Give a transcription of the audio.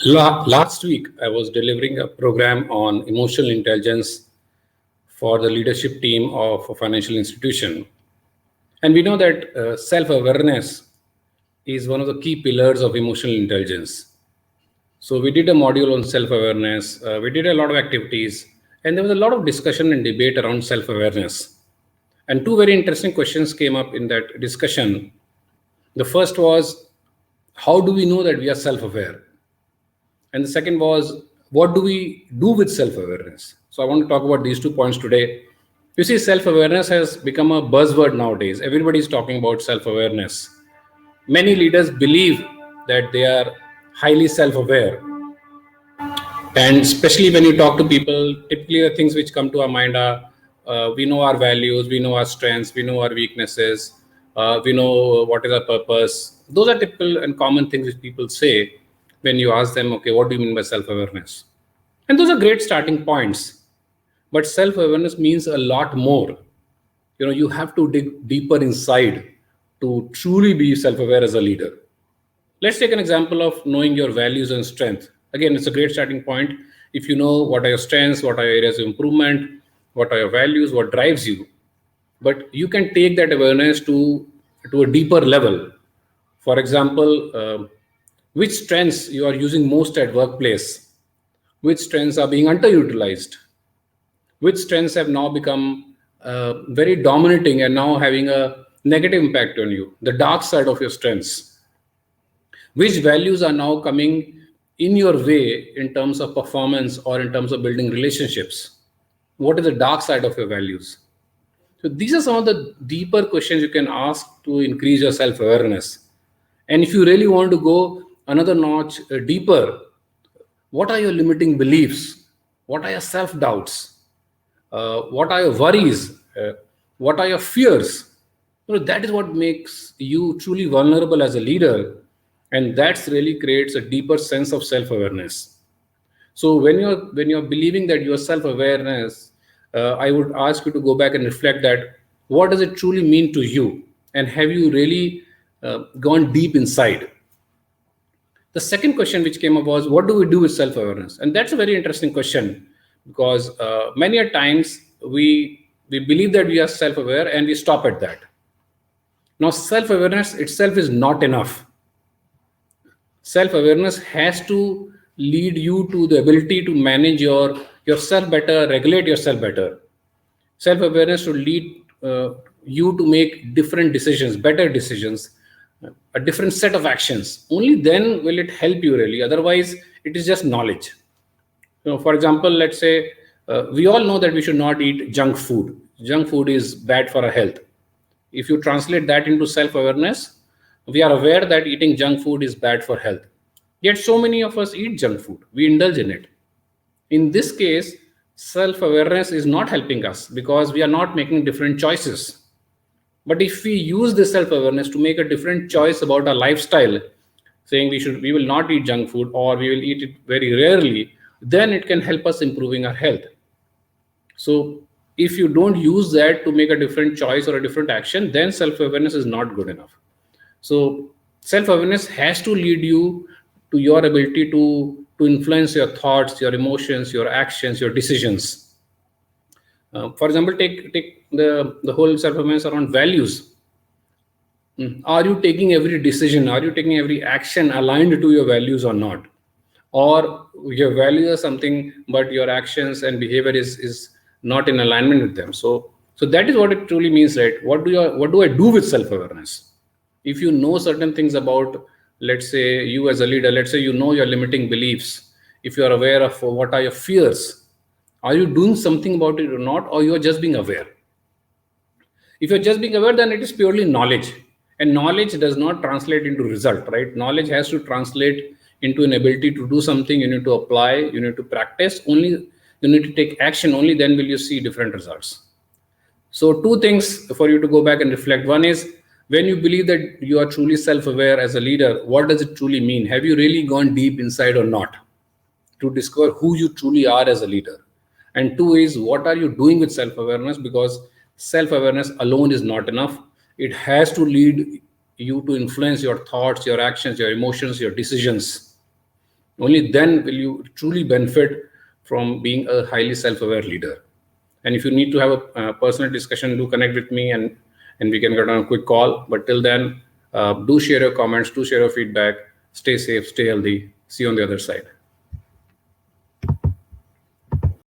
Last week, I was delivering a program on emotional intelligence for the leadership team of a financial institution. And we know that self awareness is one of the key pillars of emotional intelligence. So, we did a module on self awareness, we did a lot of activities, and there was a lot of discussion and debate around self awareness. And two very interesting questions came up in that discussion. The first was, how do we know that we are self aware? And the second was, what do we do with self awareness? So I want to talk about these 2 points today. You see, self awareness has become a buzzword nowadays. Everybody is talking about self awareness. Many leaders believe that they are highly self aware. And especially when you talk to people, typically the things which come to our mind are we know our values, we know our strengths, we know our weaknesses, we know what is our purpose. Those are typical and common things which people say when you ask them, okay, what do you mean by self awareness? And those are great starting points. But self awareness means a lot more. You have to dig deeper inside to truly be self aware as a leader. Let's take an example of knowing your values and strength. Again, it's a great starting point. If you know what are your strengths, what are your areas of improvement, what are your values, what drives you, but you can take that awareness to a deeper level. For example, which strengths you are using most at workplace, which strengths are being underutilized, which strengths have now become very dominating and now having a negative impact on you, the dark side of your strengths, which values are now coming in your way in terms of performance or in terms of building relationships. What is the dark side of your values? So these are some of the deeper questions you can ask to increase your self awareness. And if you really want to go another notch deeper, what are your limiting beliefs? What are your self doubts? What are your worries? What are your fears? That is what makes you truly vulnerable as a leader, and that's really creates a deeper sense of self awareness. So when you're believing that your self awareness, I would ask you to go back and reflect that what does it truly mean to you, and have you really gone deep inside? The second question which came up was, what do we do with self awareness? And that's a very interesting question, because many a times we believe that we are self aware and we stop at that. Now, self awareness itself is not enough. Self awareness has to lead you to the ability to manage yourself better, regulate yourself better. Self awareness should lead you to make different decisions, better decisions, a different set of actions. Only then will it help you really. Otherwise, it is just knowledge. For example, let's say we all know that we should not eat junk food. Junk food is bad for our health. If you translate that into self awareness, we are aware that eating junk food is bad for health. Yet, so many of us eat junk food, we indulge in it. In this case, self awareness is not helping us because we are not making different choices. But if we use this self awareness to make a different choice about our lifestyle, saying we will not eat junk food or we will eat it very rarely, then it can help us improving our health. So if you don't use that to make a different choice or a different action, then self awareness is not good enough. So self awareness has to lead you to your ability to influence your thoughts, your emotions, your actions, your decisions. For example, take the whole self awareness around values. Are you taking every decision? Are you taking every action aligned to your values or not? Or your values are something, but your actions and behavior is not in alignment with them. So that is what it truly means, right? What do I do with self awareness? If you know certain things about, let's say, you as a leader, let's say you know your limiting beliefs, if you are aware of what are your fears, are you doing something about it or not, or you are just being aware? If you're just being aware, then it is purely knowledge, and knowledge does not translate into result, right? Knowledge has to translate into an ability to do something. You need to apply, you need to practice, only you need to take action, only then will you see different results. So two things for you to go back and reflect. One is, when you believe that you are truly self-aware as a leader, what does it truly mean? Have you really gone deep inside or not to discover who you truly are as a leader? And two is, what are you doing with self-awareness? Because self-awareness alone is not enough. It has to lead you to influence your thoughts, your actions, your emotions, your decisions. Only then will you truly benefit from being a highly self-aware leader. And if you need to have a personal discussion, do connect with me, and we can get on a quick call. But till then, do share your comments, do share your feedback. Stay safe, stay healthy. See you on the other side.